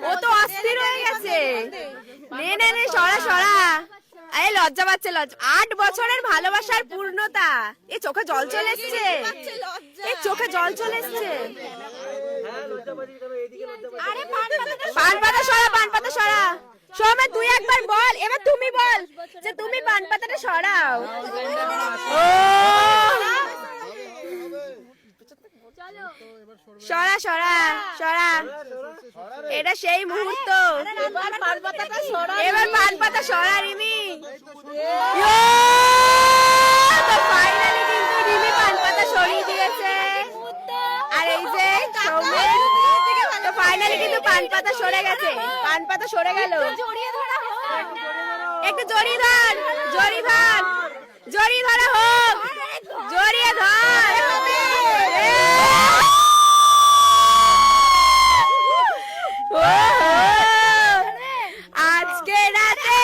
ও তো অস্থির হয়ে গেছে। নে নে নে, সরা সরা। এই লজ্জা পাচ্ছে, লজ্জা। 8 বছরের ভালোবাসার পূর্ণতা। এই চোখে জল চলে এসছে, এই চোখে জল চলে এসছে। পান পাতা সরা, পান পাতা সরা। সৌমেন তুই একবার বল, এবার তুমি বল যে তুমি পান পাতাটা সরাও। ও সরা সরা সরা, এটা সেই মুহূর্ত। এবার পান পাতা সরা রিমি। তো ফাইনালি কিন্তু রিমি পান পাতা সরিয়ে দিয়েছে। আর এই যে সৌমেন, তো ফাইনালি কিন্তু পান পাতা সরে গেছে, পান পাতা সরে গেল। একটু জড়িয়ে ধর, জড়িয়ে ধর, জড়িয়ে ধরা হোক, জড়িয়ে ধর। আজকে রাতে